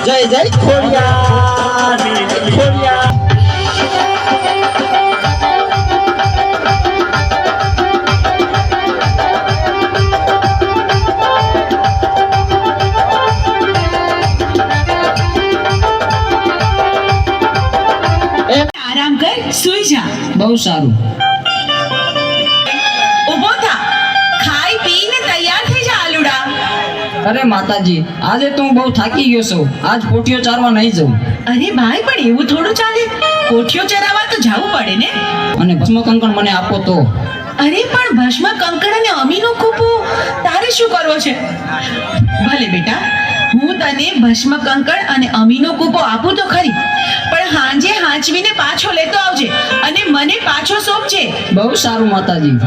જય જય ખોડિયાર ખોડિયાર આરામ કર, સુઈ જા. બહુ સારું. ઊભો થા, ખાઈ પીને તૈયાર થઈ જા આલુડા. અરે માતાજી, આજે તો હું બહુ થાકી ગયો છું. આજ પોટીઓ ચારવા નહીં જાઉં. અરે ભાઈ, પણ એવું થોડું ચાલે. કોઠીઓ ચરાવવા તો જવું પડે ને. અને ભસ્મ કંકણ મને આપો તો. અરે પણ ભસ્મ કંકણ અને અમીનો કૂપો તારે શું કરવો છે? ભલે બેટા, હું તને ભસ્મ કંકણ અને અમીનો કૂપો આપું તો ખરી, પણ હાંજે હાંચવીને પાછો લેતો આવજે અને મને પાછો સોંપજે. બહુ સારું માતાજી.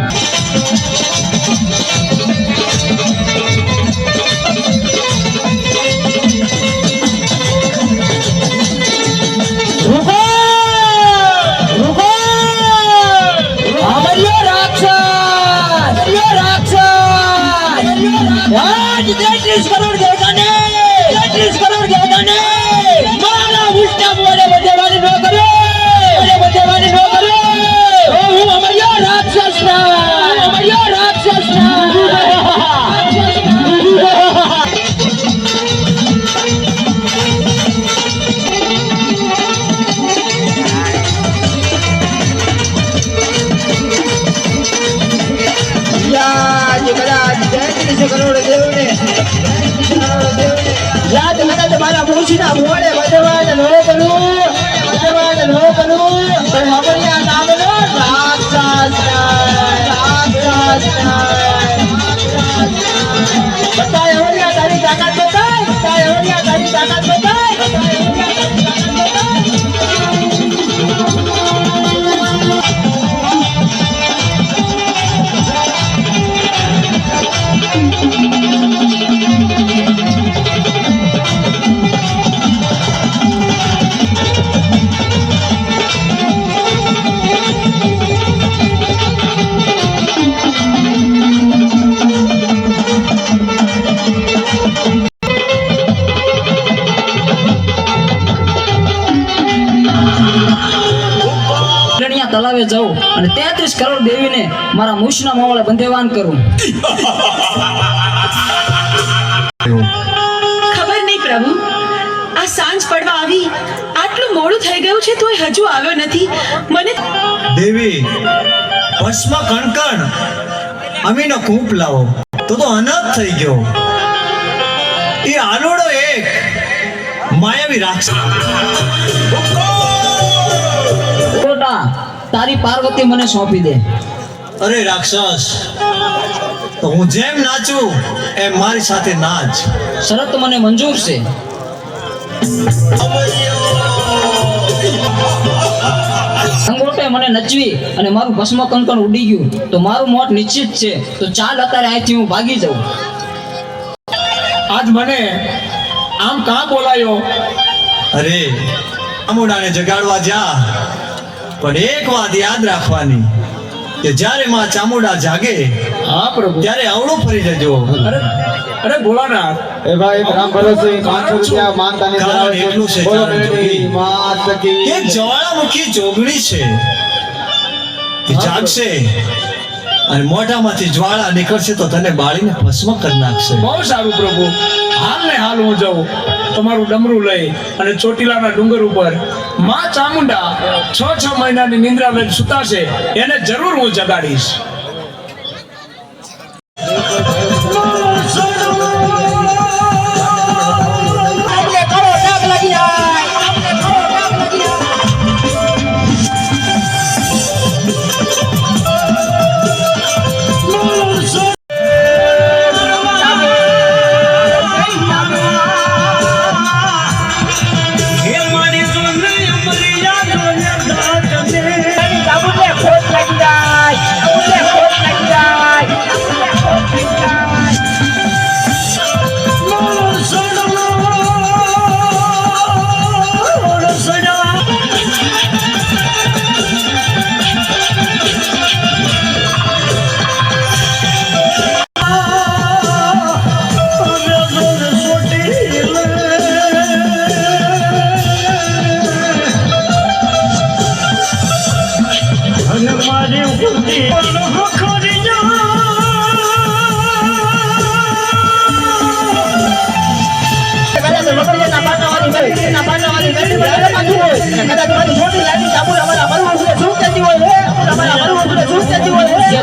મારા મૂછના મોડે વધવાને નો કરું પણ હમણાં નામનો રાક્ષસ બતાય હમણાં તારી તાકાત બતાય તલાવે જાઉં અને 33 કરોડ દેવીને મારા મૂછના માવળે બંધેવાન કરું. ખબર નહીં પ્રભુ, આ સાંજ પડવા આવી, આટલું મોડું થઈ ગયું છે તોય હજુ આવ્યો નથી. મને દેવી ભસ્મ કણકણ અમીનો કૂપ લાવો તો અનાથ થઈ ગયો. એ આલોડો એક માયાવી રાક્ષસ. કોટા, તારી પાર્વતી મને સોંપી દે. અરે રાક્ષસ, તો હું જેમ નાચું એમ મારી સાથે નાચ. શરત મને મંજૂર છે. અંગોટે મને નચવી અને મારું ભસ્મ કંકણ ઉડી ગયું તો મારું મોત નિશ્ચિત છે. તો ચાલ અત્યારે અહીંથી હું ભાગી જાઉં. આજ મને આમ કાં બોલાયો? અરે અમોડાને જગાડવા જા, પણ એક વાત યાદ રાખવાની કે જ્યારે માં ચામુંડા જાગે હા પ્રભુ. ત્યારે અવળું ફરી જજો. અરે ભોળાનાથ, એ ભાઈ રામ ભરોસે 500 રૂપિયા માનતા ને કારણ એટલું છે બોલો જાણે મેરી માત કી કે જ્વાળામુખી જોગણી છે, એ જાગશે અને મોઢામાંથી જ્વાળા નીકળશે તો તને બાળીને ભસ્મ કરી નાખશે. બહુ સારું પ્રભુ. હાલ ને હાલ હું જાઉં તમારું ડમરું લઈ અને ચોટીલાના ડુંગર ઉપર માં ચામુંડા 6 મહિનાની નિંદ્રા લઈને સુતાશે, એને જરૂર હું જગાડીશ. ખોટ લાગી જાય ના પાટાવાળી મેરી ના પાટાવાળી મેરી મને પાછું હોય કદાચ મારી મોટી લાડી ચાબુ અમારા મરવું શું કહેતી હોય હે અમારા મરવું શું કહેતી હોય હે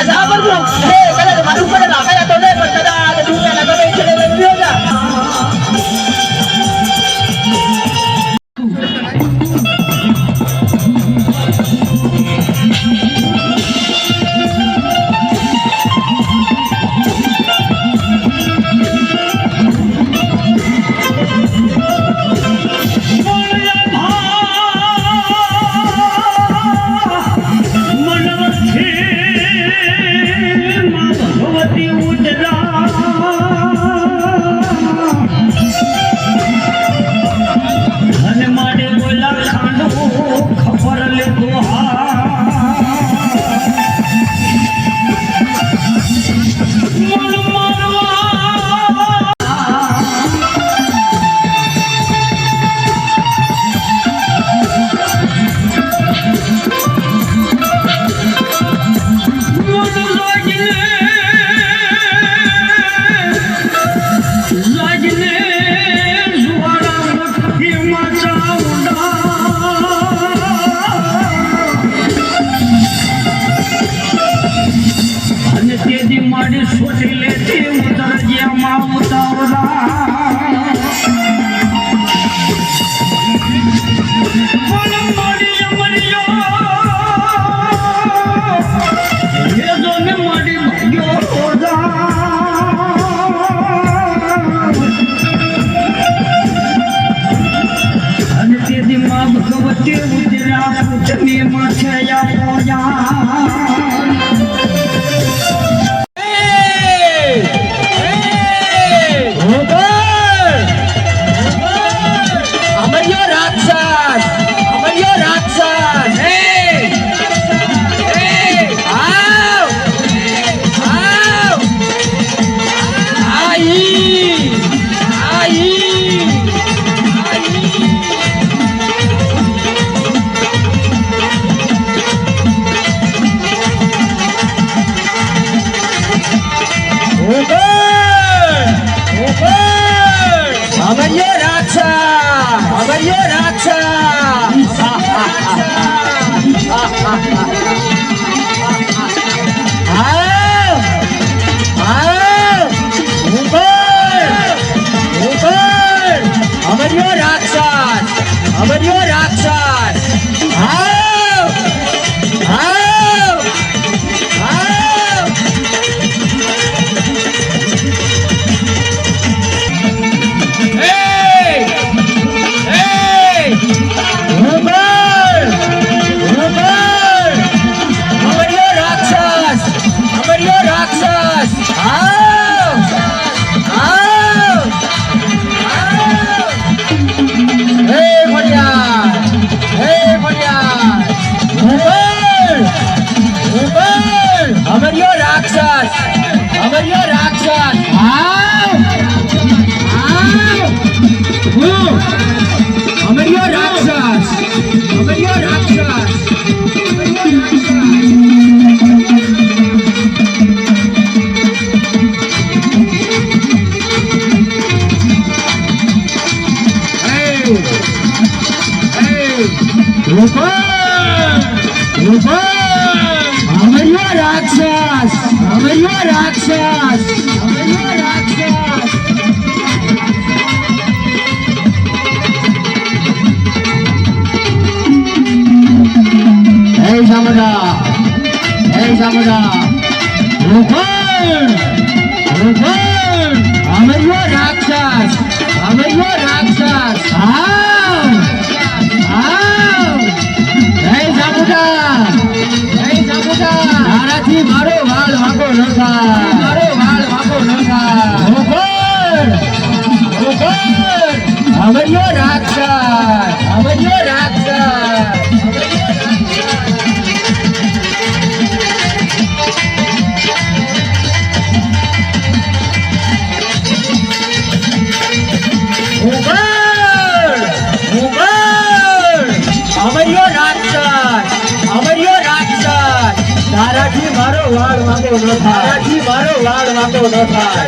જા બરગું હે કદાચ મારું પડે લાખાયા તો નહીં પણ કદાચ દુનિયાના ગમે છેડે ગયો જા વાળો ન થાય.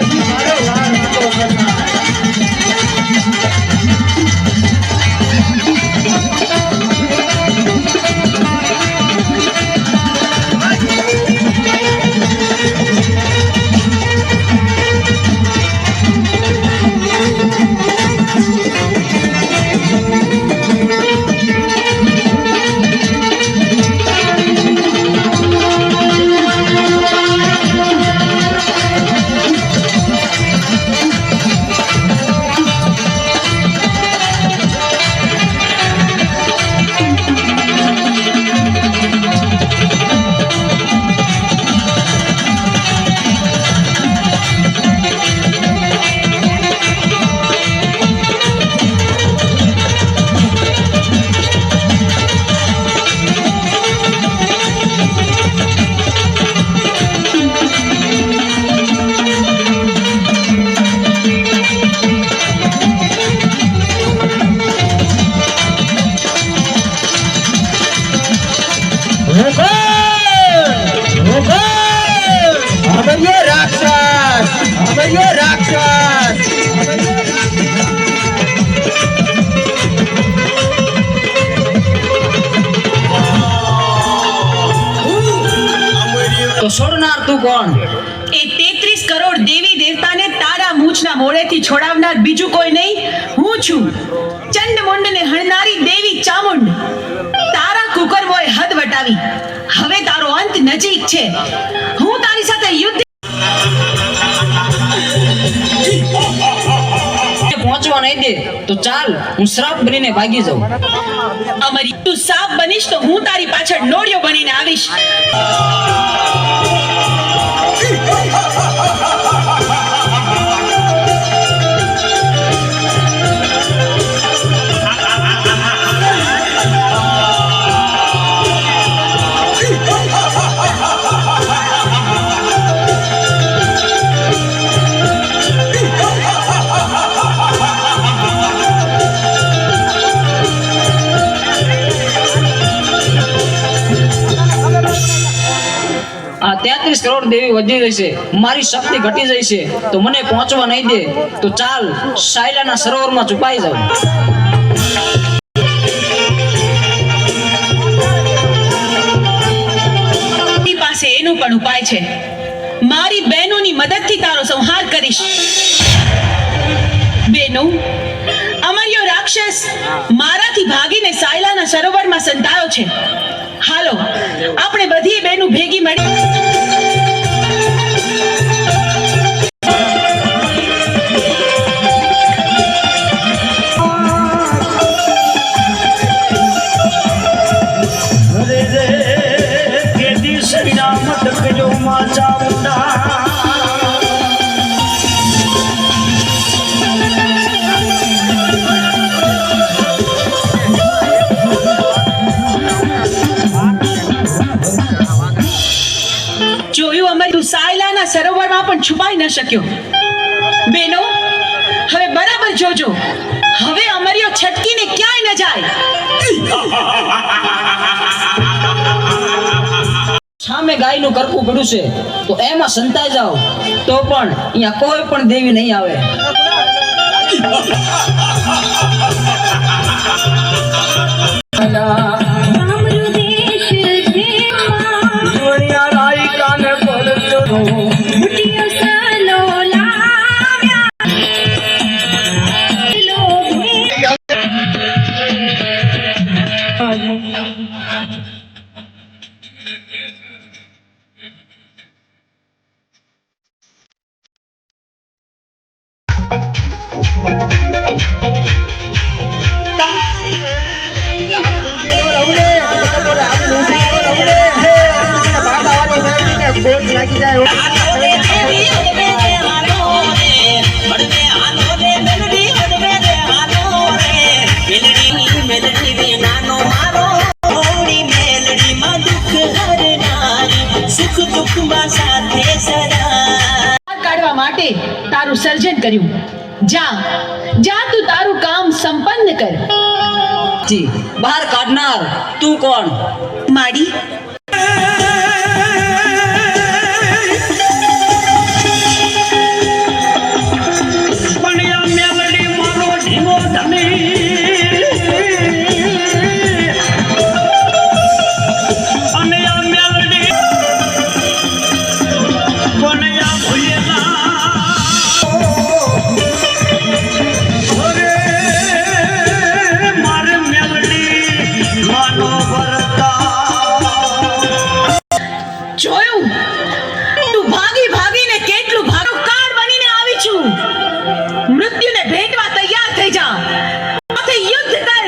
કોણ? એ 33 કરોડ દેવી દેવતાને તારા મૂછના મોઢેથી છોડાવનાર બીજું કોઈ નહીં, હું છું. ચંડમુંડને હણનારી દેવી ચામુંડ. તારા કુકર્મોએ હદ વટાવી. હવે તારો અંત નજીક છે. હું તારી સાથે યુદ્ધ પહોંચવા નહીં દે તો ચાલ, હું શ્રાપ બનીને ભાગી જાઉં. અમારી તું સાપ બનીશ તો હું તારી પાછળ નોળિયો બનીને આવીશ. આ 33 કરોડ દેવી વધી રહી છે, મારી શક્તિ ઘટી જાય છે, તો મને પહોંચવા નહીં દે તો ચાલ, સાયલાના સરોવરમાં છુપાઈ જાઉં. તારી પાસે એનો પણ ઉપાય છે. મારી બહેનોની મદદથી તારો સંહાર કરીશ. બહેનો, અમર્યો રાક્ષસ મારાથી ભાગીને સાયલાના સરોવરમાં સંતાયો છે. હાલો, આપણે બધી બહેનો ભેગી મળી જોયું અમે તું સાયલાના સરોવરમાં પણ છુપાઈ ન શક્યો. બેનો, હવે બરાબર જોજો, હવે અમર્યો છટકીને ક્યાંય ન જાય. સામે ગાયનું કરકું પડ્યું છે તો એમાં સંતાઈ જાઓ, તો પણ અહીંયા કોઈ પણ દેવી નહીં આવે. કાઢવા માટે તારું સર્જન કર્યું. જા જા, તું તારું કામ સંપન્ન કર. બહાર કાઢનાર તું કોણ? માડી, જોયું તું ભાગી ભાગીને કેટલું ભાગો કાળ બનીને આવી છું. મૃત્યુને ભેટવા તૈયાર થઈ જા, સાથે યુદ્ધ કર.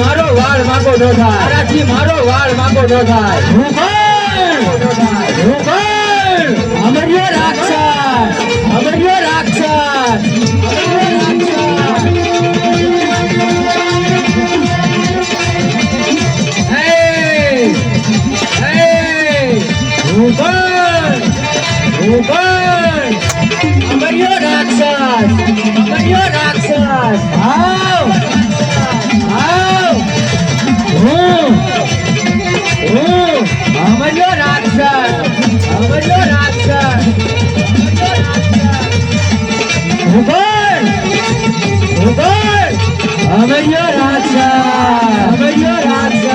મારો વાળ માગો ન થાય, તારાથી મારો વાળ માગો ન થાય. હું કોણ? અમર્યો રાક્ષસ, અમર્યો રાક્ષસ, અમર્યો રાક્ષસ. હું કોણ? અમર્યો રાક્ષસ, અમર્યો રાક્ષસ. આવ અમર્યો રાક્ષસ, અમર્યો રાક્ષસ. હું કોણ? અમર્યો રાક્ષસ, અમર્યો રાક્ષસ.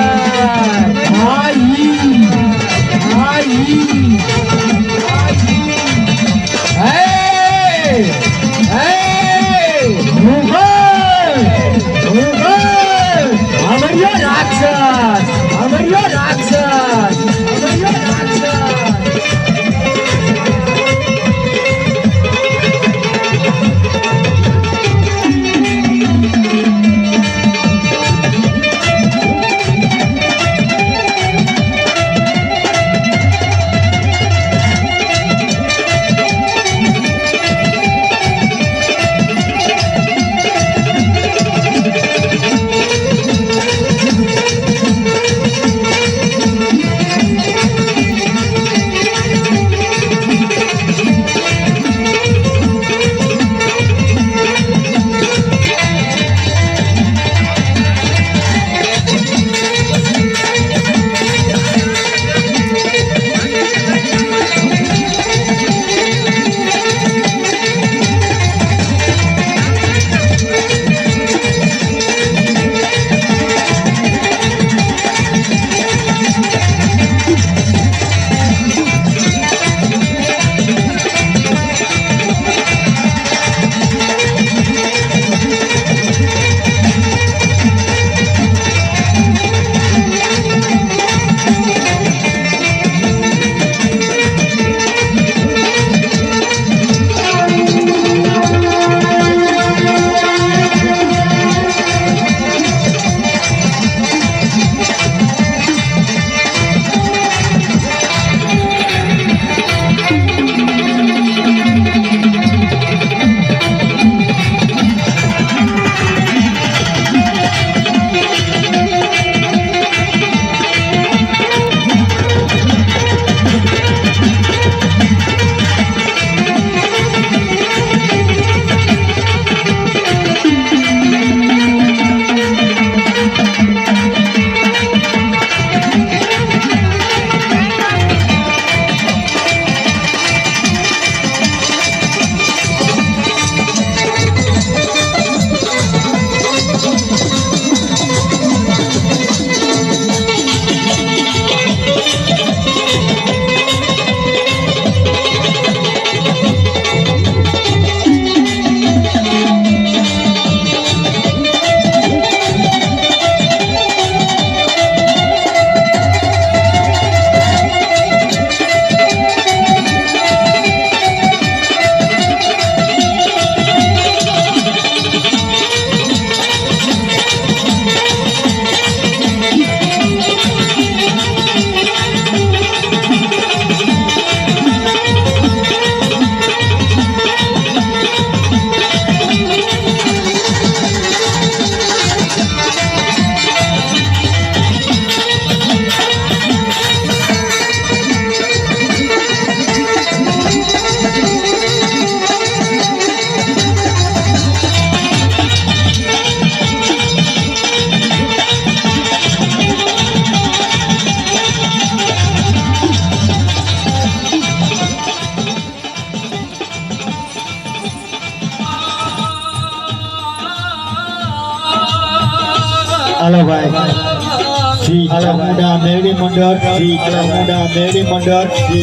અમર્યો રાક્ષસ, અમર્યો રાક્ષસ, અમર્યો રાક્ષસ. हेलो भाई जी चामुंडा मेरी मंडर जी चामुंडा मेरी मंडर जी